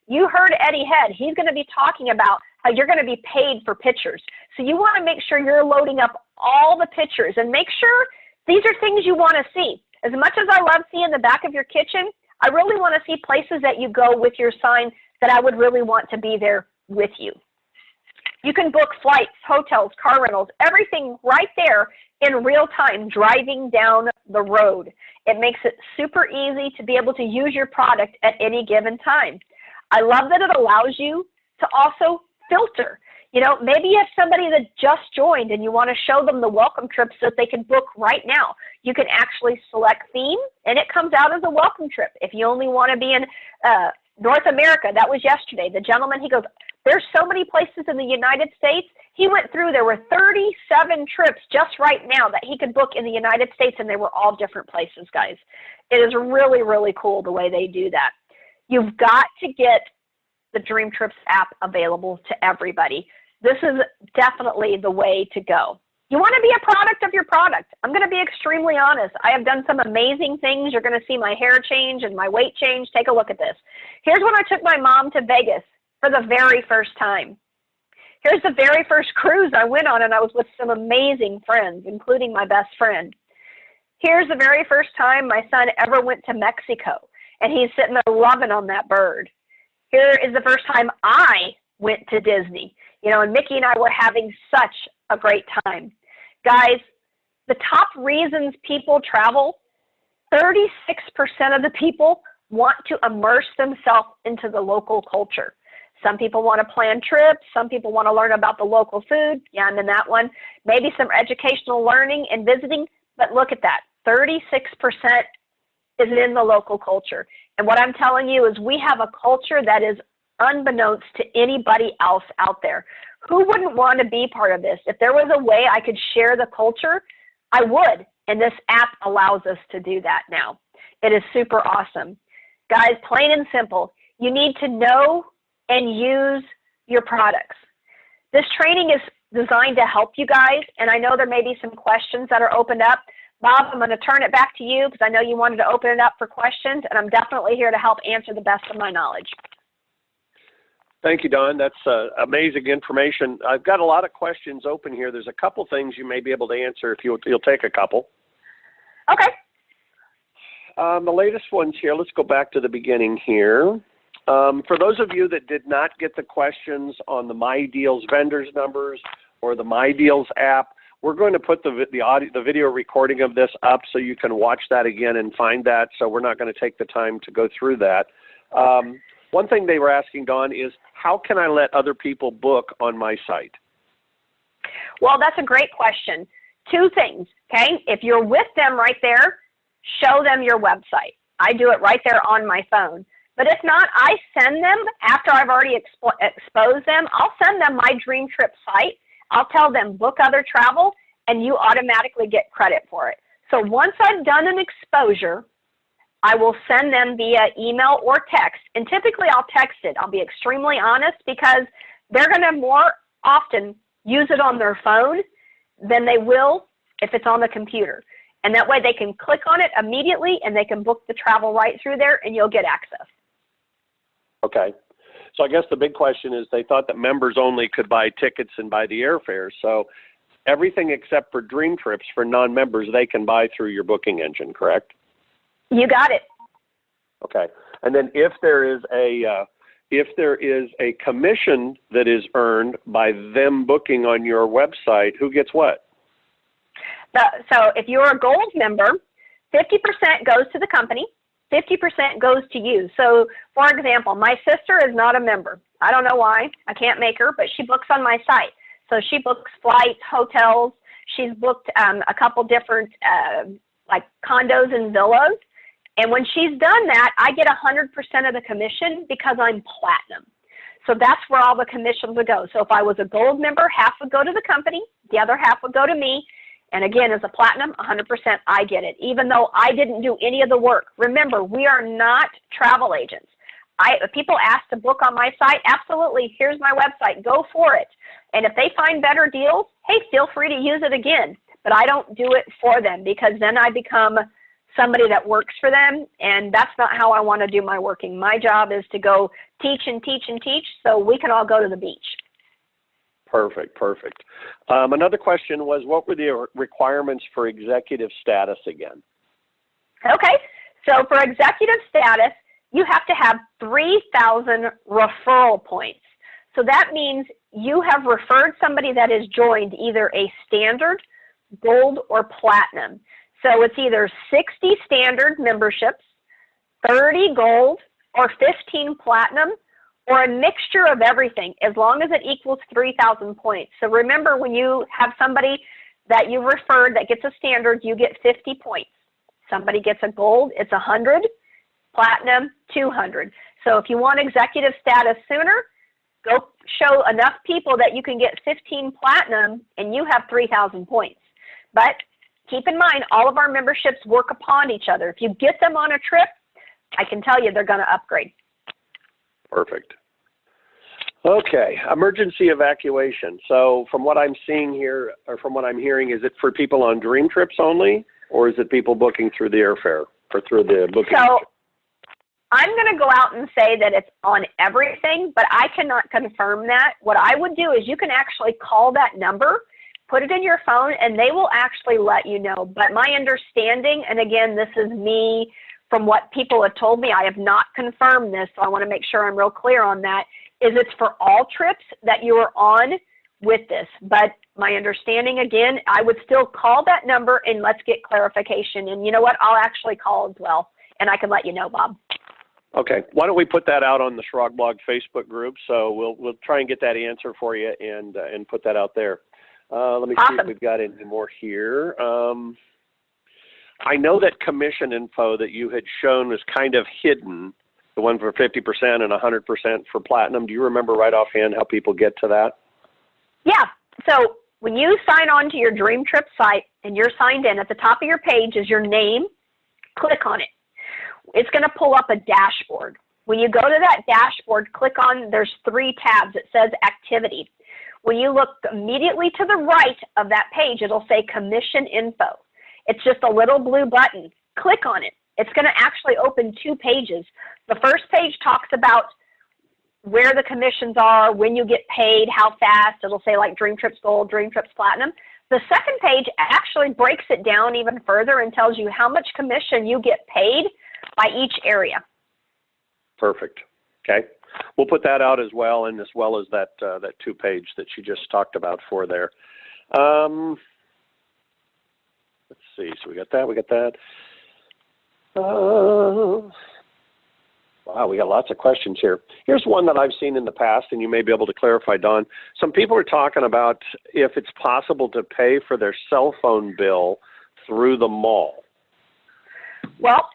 you heard Eddie Head. He's going to be talking about how you're going to be paid for pictures. So you want to make sure you're loading up all the pictures and make sure these are things you want to see. As much as I love seeing the back of your kitchen, I really want to see places that you go with your sign that I would really want to be there with you. You can book flights, hotels, car rentals, everything right there in real time driving down the road. It makes it super easy to be able to use your product at any given time. I love that it allows you to also filter. You know, maybe you have somebody that just joined and you want to show them the welcome trip so that they can book right now. You can actually select theme and it comes out as a welcome trip. If you only want to be in North America, that was yesterday. The gentleman, he goes, there's so many places in the United States. He went through, there were 37 trips just right now that he could book in the United States and they were all different places, guys. It is really, really cool the way they do that. You've got to get the DreamTrips app available to everybody. This is definitely the way to go. You want to be a product of your product. I'm going to be extremely honest. I have done some amazing things. You're going to see my hair change and my weight change. Take a look at this. Here's when I took my mom to Vegas for the very first time. Here's the very first cruise I went on, and I was with some amazing friends, including my best friend. Here's the very first time my son ever went to Mexico, and he's sitting there loving on that bird. Here is the first time I went to Disney. You know, and Mickey and I were having such a great time. Guys, the top reasons people travel, 36% of the people want to immerse themselves into the local culture. Some people want to plan trips. Some people want to learn about the local food. Yeah, I'm in that one. Maybe some educational learning and visiting. But look at that. 36% is in the local culture. And what I'm telling you is we have a culture that is unbeknownst to anybody else out there. Who wouldn't want to be part of this? If there was a way I could share the culture, I would. And this app allows us to do that now. It is super awesome. Guys, plain and simple. You need to know and use your products. This training is designed to help you guys, and I know there may be some questions that are opened up. Bob, I'm going to turn it back to you because I know you wanted to open it up for questions, and I'm definitely here to help answer the best of my knowledge. Thank you, Dawn. That's amazing information. I've got a lot of questions open here. There's a couple things you may be able to answer if you'll take a couple. Okay. The latest ones here, let's go back to the beginning here. For those of you that did not get the questions on the My Deals vendors numbers or the My Deals app, we're going to put the video recording of this up so you can watch that again and find that, so we're not going to take the time to go through that. One thing they were asking, Dawn, is how can I let other people book on my site? Well, that's a great question. Two things, okay? If you're with them right there, show them your website. I do it right there on my phone. But if not, I send them, after I've already exposed them, I'll send them my DreamTrip site. I'll tell them book other travel, and you automatically get credit for it. So once I've done an exposure, I will send them via email or text. And typically I'll text it. I'll be extremely honest because they're going to more often use it on their phone than they will if it's on the computer. And that way they can click on it immediately and they can book the travel right through there and you'll get access. Okay. So I guess the big question is they thought that members only could buy tickets and buy the airfare. So everything except for DreamTrips for non-members, they can buy through your booking engine, correct? You got it. Okay. And then if there is a commission that is earned by them booking on your website, who gets what? So if you're a gold member, 50% goes to the company, 50% goes to you. So for example, my sister is not a member. I don't know why. I can't make her, but she books on my site. So she books flights, hotels. She's booked a couple different like condos and villas. And when she's done that, I get 100% of the commission because I'm platinum. So that's where all the commissions would go. So if I was a gold member, half would go to the company, the other half would go to me. And again, as a platinum, 100% I get it, even though I didn't do any of the work. Remember, we are not travel agents. If people ask to book on my site, absolutely, here's my website, go for it. And if they find better deals, hey, feel free to use it again. But I don't do it for them because then I become somebody that works for them, and that's not how I want to do my working. My job is to go teach and teach and teach so we can all go to the beach. Perfect, perfect. Another question was, what were the requirements for executive status again? Okay, so for executive status, you have to have 3,000 referral points. So that means you have referred somebody that has joined either a standard, gold, or platinum. So it's either 60 standard memberships, 30 gold, or 15 platinum, or a mixture of everything, as long as it equals 3,000 points. So remember, when you have somebody that you referred that gets a standard, you get 50 points. Somebody gets a gold, it's 100, platinum, 200. So if you want executive status sooner, go show enough people that you can get 15 platinum and you have 3,000 points. But keep in mind, all of our memberships work upon each other. If you get them on a trip, I can tell you they're going to upgrade. Perfect. Okay, emergency evacuation. So from what I'm seeing here, or from what I'm hearing, is it for people on DreamTrips only, or is it people booking through the airfare or through the booking? So I'm going to go out and say that it's on everything, but I cannot confirm that. What I would do is you can actually call that number, put it in your phone, and they will actually let you know. But my understanding, and again, this is me from what people have told me, I have not confirmed this, so I want to make sure I'm real clear on that, is it's for all trips that you are on with this. But my understanding, again, I would still call that number and let's get clarification. And you know what? I'll actually call as well, and I can let you know, Bob. Okay. Why don't we put that out on the Schrog Blog Facebook group? So we'll try and get that answer for you and put that out there. Let me see if we've got any more here. I know that commission info that you had shown was kind of hidden, the one for 50% and 100% for platinum. Do you remember right offhand how people get to that? Yeah. So when you sign on to your DreamTrip site and you're signed in, at the top of your page is your name. Click on it. it's going to pull up a dashboard. When you go to that dashboard, click on, there's 3 tabs. It says activity. When you look immediately to the right of that page, it'll say commission info. It's just a little blue button. Click on it. It's going to actually open 2 pages. The first page talks about where the commissions are, when you get paid, how fast. It'll say like DreamTrips Gold, DreamTrips Platinum. The second page actually breaks it down even further and tells you how much commission you get paid by each area. Perfect. Okay. We'll put that out as well, and as well as that that 2-page that you just talked about for there. Let's see. So we got that. We got that. Wow, we got lots of questions here. Here's one that I've seen in the past, and you may be able to clarify, Dawn. Some people are talking about if it's possible to pay for their cell phone bill through the mall. Well,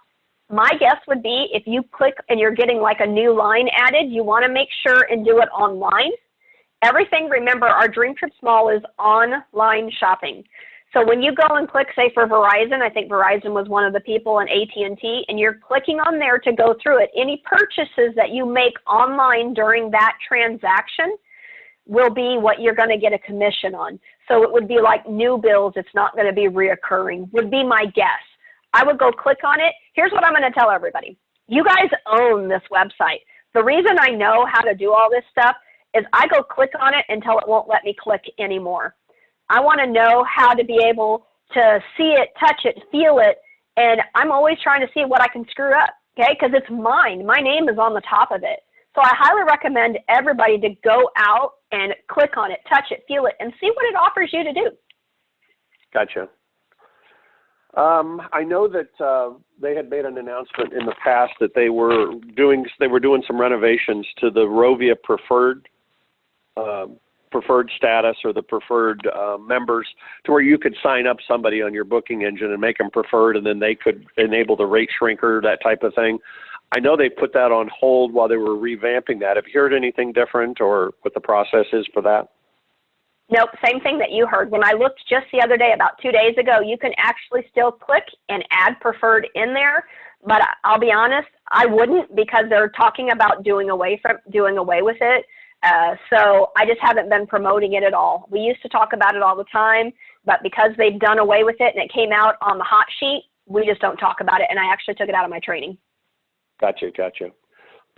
my guess would be if you click and you're getting like a new line added, you want to make sure and do it online. Everything, remember, our DreamTrips Mall is online shopping. So when you go and click, say, for Verizon, I think Verizon was one of the people, and AT&T, and you're clicking on there to go through it, any purchases that you make online during that transaction will be what you're going to get a commission on. So it would be like new bills. It's not going to be reoccurring, would be my guess. I would go click on it. Here's what I'm going to tell everybody. You guys own this website. The reason I know how to do all this stuff is I go click on it until it won't let me click anymore. I want to know how to be able to see it, touch it, feel it, and I'm always trying to see what I can screw up, okay, because it's mine. My name is on the top of it. So I highly recommend everybody to go out and click on it, touch it, feel it, and see what it offers you to do. Gotcha. I know that they had made an announcement in the past that they were doing some renovations to the Rovia preferred status, or the preferred members, to where you could sign up somebody on your booking engine and make them preferred, and then they could enable the RateShrinker, that type of thing. I know they put that on hold while they were revamping that. Have you heard anything different, or what the process is for that? Nope, same thing that you heard. When I looked just the other day, about 2 days ago, you can actually still click and add preferred in there. But I'll be honest, I wouldn't, because they're talking about doing away with it. So I just haven't been promoting it at all. We used to talk about it all the time, but because they've done away with it and it came out on the hot sheet, we just don't talk about it. And I actually took it out of my training. Gotcha, gotcha.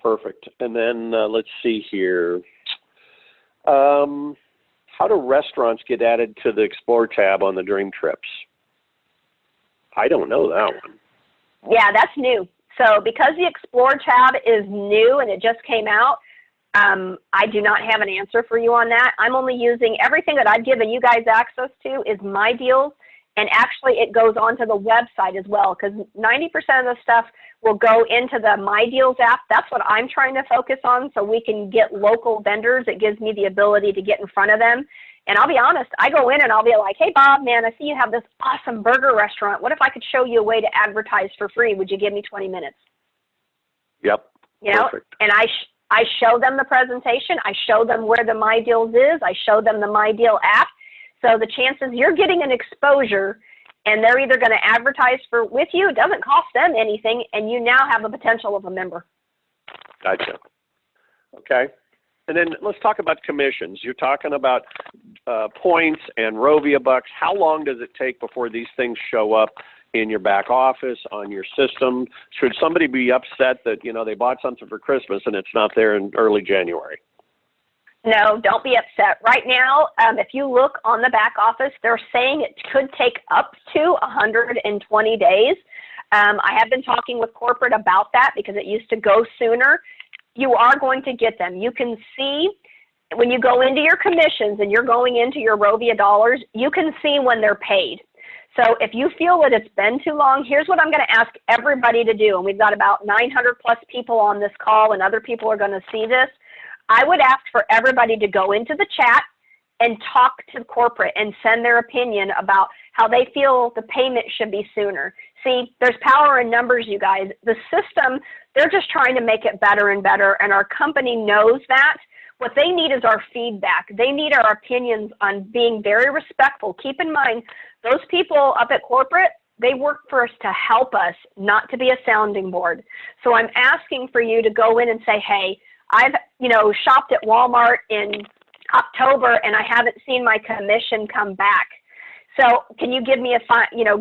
Perfect. And then let's see here. How do restaurants get added to the Explore tab on the DreamTrips? I don't know that one. Yeah, that's new. So because the Explore tab is new and it just came out, I do not have an answer for you on that. I'm only using everything that I've given you guys access to is my deals, and actually it goes onto the website as well, because 90% of the stuff will go into the My Deals app. That's what I'm trying to focus on, so we can get local vendors. It gives me the ability to get in front of them. And I'll be honest, I go in and I'll be like, hey, Bob, man, I see you have this awesome burger restaurant. What if I could show you a way to advertise for free? Would you give me 20 minutes? Yep. You know, perfect. And I show them the presentation. I show them where the My Deals is. I show them the My Deal app. So the chances you're getting an exposure, and they're either going to advertise with you, it doesn't cost them anything, and you now have the potential of a member. Gotcha. Okay. And then let's talk about commissions. You're talking about points and Rovia Bucks. How long does it take before these things show up in your back office, on your system? Should somebody be upset that, you know, they bought something for Christmas and it's not there in early January? No, don't be upset. Right now, if you look on the back office, they're saying it could take up to 120 days. I have been talking with corporate about that because it used to go sooner. You are going to get them. You can see when you go into your commissions and you're going into your Rovia dollars, you can see when they're paid. So if you feel that it's been too long, here's what I'm going to ask everybody to do. And we've got about 900 plus people on this call, and other people are going to see this. I would ask for everybody to go into the chat and talk to corporate and send their opinion about how they feel the payment should be sooner. See, there's power in numbers, you guys. The system, they're just trying to make it better and better, and our company knows that. What they need is our feedback. They need our opinions on being very respectful. Keep in mind, those people up at corporate, They work for us to help us, not to be a sounding board. So I'm asking for you to go in and say, hey, I've, shopped at Walmart in October and I haven't seen my commission come back. So can you give me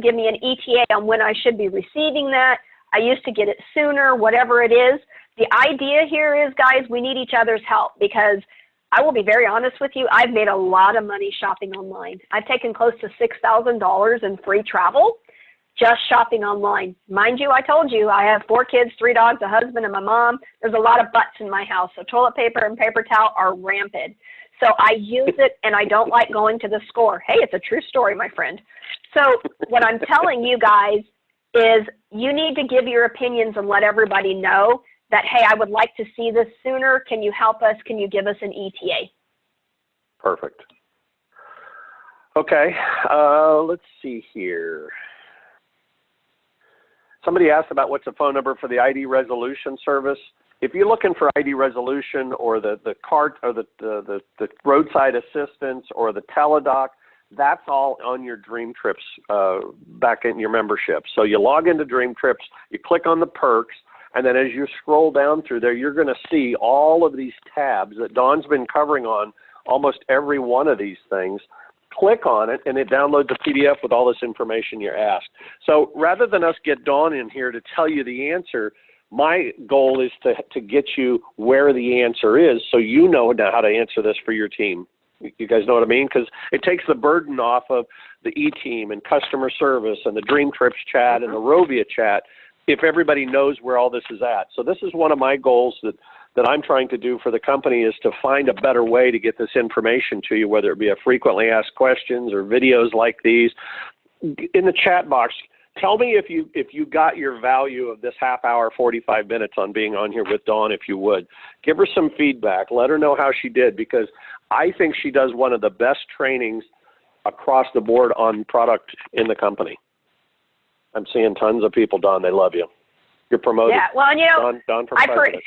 give me an ETA on when I should be receiving that? I used to get it sooner, whatever it is. The idea here is, guys, we need each other's help, because I will be very honest with you, I've made a lot of money shopping online. I've taken close to $6,000 in free travel just shopping online. Mind you, I told you, I have 4 kids, 3 dogs, a husband, and my mom. There's a lot of butts in my house, so toilet paper and paper towel are rampant. So I use it, and I don't like going to the store. Hey, it's a true story, my friend. So what I'm telling you guys is you need to give your opinions and let everybody know that, hey, I would like to see this sooner. Can you help us? Can you give us an ETA? Perfect. Okay, let's see here. Somebody asked about what's the phone number for the ID resolution service. If you're looking for ID resolution or the cart or the roadside assistance or the teledoc, that's all on your DreamTrips back in your membership. So you log into DreamTrips, you click on the perks, and then as you scroll down through there, you're going to see all of these tabs that Dawn's been covering on almost every one of these things. Click on it, and it downloads a PDF with all this information you're asked. So rather than us get Dawn in here to tell you the answer, my goal is to get you where the answer is so you know now how to answer this for your team. You guys know what I mean? Because it takes the burden off of the E-team and customer service and the DreamTrips chat and the Rovia chat if everybody knows where all this is at. So this is one of my goals that I'm trying to do for the company, is to find a better way to get this information to you, whether it be a frequently asked questions or videos like these. In the chat box, tell me if you got your value of this half hour, 45 minutes on being on here with Dawn, if you would. Give her some feedback. Let her know how she did, because I think she does one of the best trainings across the board on product in the company. I'm seeing tons of people, Dawn, they love you. You're promoted. Yeah, well, Dawn for president.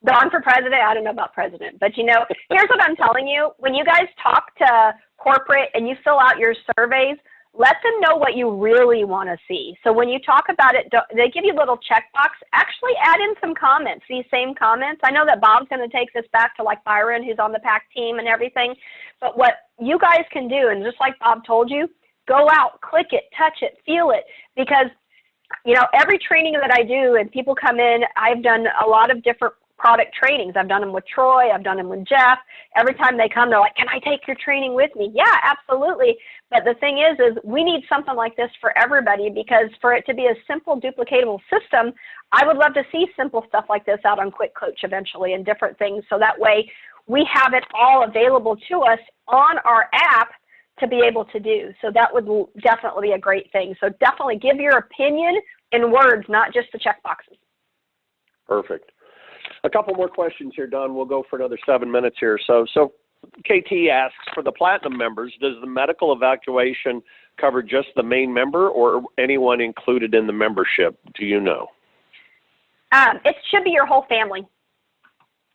Dawn for president, I don't know about president, but here's what I'm telling you. When you guys talk to corporate and you fill out your surveys, let them know what you really want to see. So when you talk about it, they give you a little checkbox. Actually add in some comments, these same comments. I know that Bob's going to take this back to like Byron, who's on the PAC team and everything. But what you guys can do, and just like Bob told you, go out, click it, touch it, feel it. Because, every training that I do and people come in, I've done a lot of different product trainings. I've done them with Troy. I've done them with Jeff. Every time they come, they're like, can I take your training with me? Yeah, absolutely. But the thing is we need something like this for everybody, because for it to be a simple, duplicatable system, I would love to see simple stuff like this out on Quick Coach eventually and different things. So that way we have it all available to us on our app to be able to do. So that would definitely be a great thing. So definitely give your opinion in words, not just the check boxes. Perfect. A couple more questions here, Don. We'll go for another 7 minutes here. So KT asks, for the Platinum members, does the medical evacuation cover just the main member or anyone included in the membership? Do you know? It should be your whole family.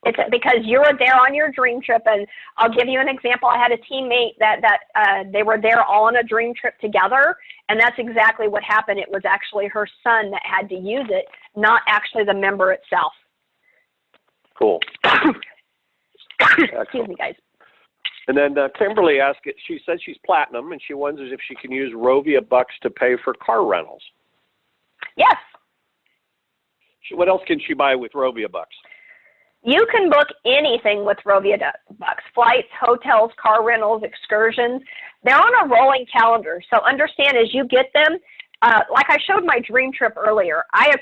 It's because you're there on your dream trip, and I'll give you an example. I had a teammate that they were there all on a dream trip together, and that's exactly what happened. It was actually her son that had to use it, not actually the member itself. Cool. Excuse me, guys. And then Kimberly asked, she said she's Platinum, and she wonders if she can use Rovia Bucks to pay for car rentals. Yes. What else can she buy with Rovia Bucks? You can book anything with Rovia Bucks: flights, hotels, car rentals, excursions. They're on a rolling calendar. So understand, as you get them, like I showed my dream trip earlier, I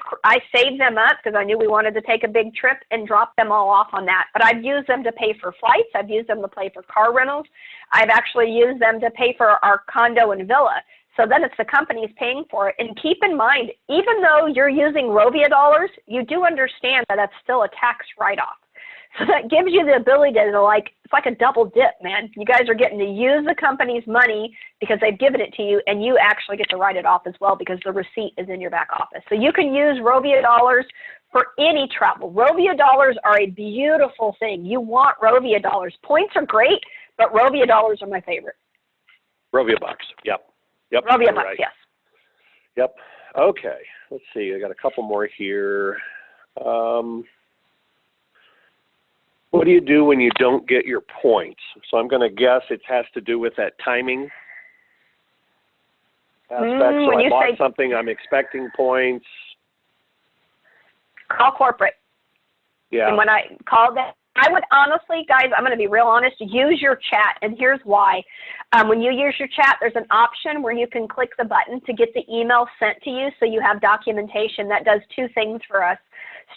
saved them up because I knew we wanted to take a big trip and drop them all off on that. But I've used them to pay for flights. I've used them to pay for car rentals. I've actually used them to pay for our condo and villa. So then it's the company's paying for it. And keep in mind, even though you're using Rovia dollars, you do understand that that's still a tax write-off. So that gives you the ability to, it's like a double dip, man. You guys are getting to use the company's money because they've given it to you, and you actually get to write it off as well because the receipt is in your back office. So you can use Rovia dollars for any travel. Rovia dollars are a beautiful thing. You want Rovia dollars. Points are great, but Rovia dollars are my favorite. Rovia Bucks, yep. Rovia Bucks, right. Yes. Yep. Okay. Let's see. I got a couple more here. What do you do when you don't get your points? So I'm going to guess it has to do with that timing aspect. So I bought something, I'm expecting points. Call corporate. Yeah. And when I call that, I would honestly, guys, I'm going to be real honest, use your chat, and here's why. When you use your chat, there's an option where you can click the button to get the email sent to you so you have documentation. That does two things for us.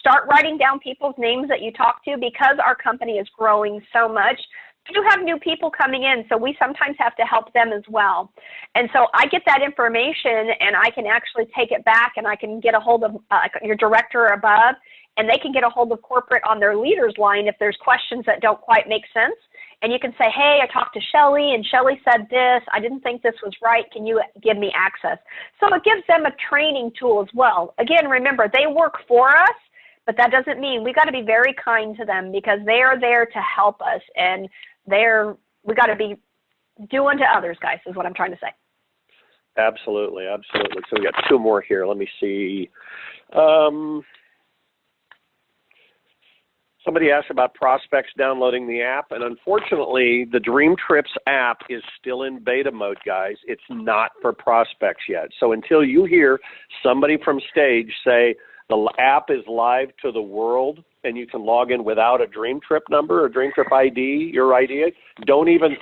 Start writing down people's names that you talk to, because our company is growing so much. We do have new people coming in, so we sometimes have to help them as well. And so I get that information, and I can actually take it back, and I can get a hold of your director above, and they can get a hold of corporate on their leaders line if there's questions that don't quite make sense. And you can say, hey, I talked to Shelly, and Shelly said this. I didn't think this was right. Can you give me access? So it gives them a training tool as well. Again, remember, they work for us, but that doesn't mean we got to be very kind to them, because they are there to help us, and we got to be doing to others, guys, is what I'm trying to say. Absolutely, absolutely. So we got two more here. Let me see. Somebody asked about prospects downloading the app, and unfortunately, the DreamTrips app is still in beta mode, guys. It's not for prospects yet. So until you hear somebody from stage say the app is live to the world and you can log in without a DreamTrip number or DreamTrip ID, your ID, don't even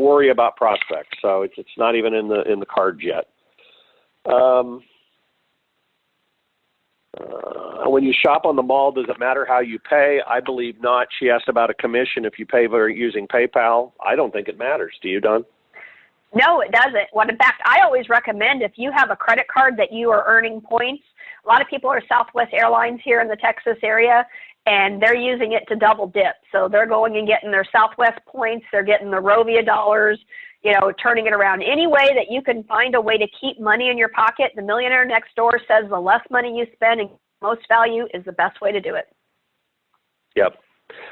worry about prospects. So it's not even in the cards yet. When you shop on the mall, does it matter how you pay? I believe not. She asked about a commission if you pay using PayPal. I don't think it matters. Do you, Don? No, it doesn't. Well, in fact, I always recommend, if you have a credit card that you are earning points, a lot of people are Southwest Airlines here in the Texas area, and they're using it to double dip. So they're going and getting their Southwest points, they're getting the Rovia dollars, turning it around. Any way that you can find a way to keep money in your pocket, the millionaire next door says the less money you spend and most value is the best way to do it. Yep.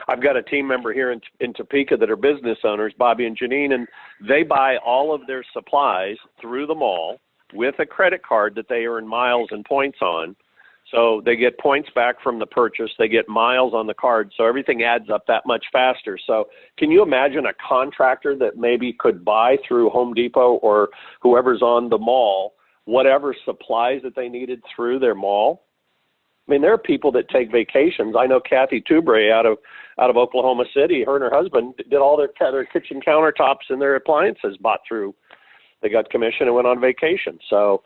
I've got a team member here in Topeka that are business owners, Bobby and Janine, and they buy all of their supplies through the mall with a credit card that they earn miles and points on. So they get points back from the purchase, they get miles on the card, so everything adds up that much faster. So can you imagine a contractor that maybe could buy through Home Depot or whoever's on the mall whatever supplies that they needed through their mall? I mean, there are people that take vacations. I know Kathy Toubre out of Oklahoma City. Her and her husband did all their kitchen countertops and their appliances bought through. They got commission and went on vacation. So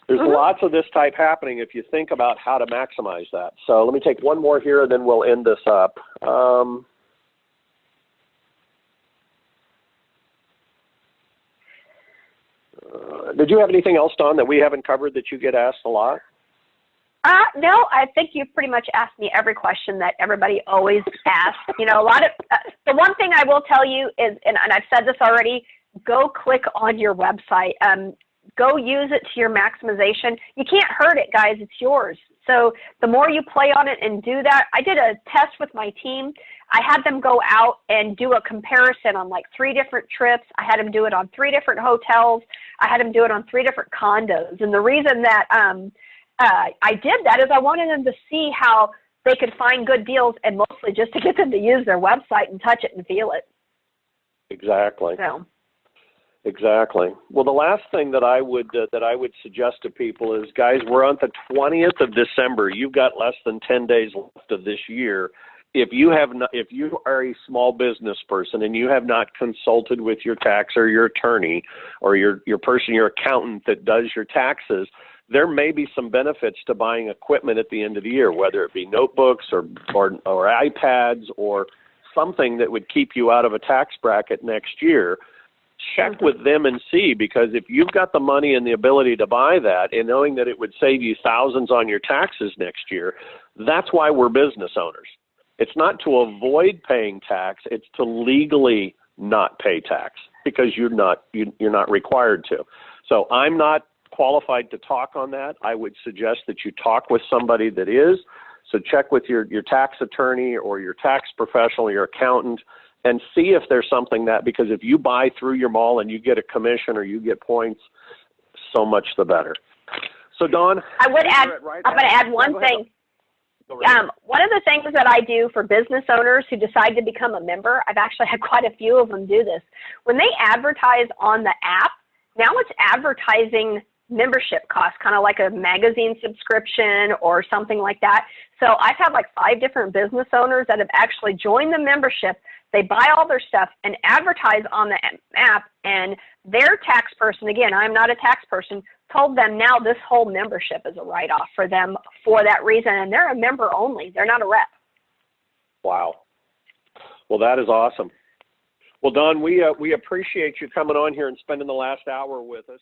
there's lots of this type happening if you think about how to maximize that. So let me take one more here, and then we'll end this up. Did you have anything else, Dawn, that we haven't covered that you get asked a lot? No, I think you've pretty much asked me every question that everybody always asks. A lot of the one thing I will tell you is, and I've said this already, go click on your website. Go use it to your maximization. You can't hurt it, guys. It's yours. So the more you play on it and do that, I did a test with my team. I had them go out and do a comparison on like 3 different trips. I had them do it on 3 different hotels. I had them do it on 3 different condos. And the reason that I did that is I wanted them to see how they could find good deals, and mostly just to get them to use their website and touch it and feel it. Exactly. So. Exactly. Well, the last thing that I would suggest to people is, guys, we're on the 20th of December. You've got less than 10 days left of this year. If you are a small business person and you have not consulted with your tax or your attorney or your accountant that does your taxes, there may be some benefits to buying equipment at the end of the year, whether it be notebooks or iPads or something that would keep you out of a tax bracket next year. Check with them and see, because if you've got the money and the ability to buy that and knowing that it would save you thousands on your taxes next year, that's why we're business owners. It's not to avoid paying tax, it's to legally not pay tax because you're not required to. So I'm not qualified to talk on that. I would suggest that you talk with somebody that is. So check with your tax attorney or your tax professional, your accountant, and see if there's something that, because if you buy through your mall and you get a commission or you get points, so much the better. So Dawn, I would add, right I'm going to add one thing. One of the things that I do for business owners who decide to become a member, I've actually had quite a few of them do this. When they advertise on the app, now it's advertising membership costs, kind of like a magazine subscription or something like that. So I've had like 5 different business owners that have actually joined the membership. They buy all their stuff and advertise on the app, and their tax person, again, I'm not a tax person, told them now this whole membership is a write-off for them for that reason, and they're a member only. They're not a rep. Wow. Well, that is awesome. Well, Dawn, we appreciate you coming on here and spending the last hour with us.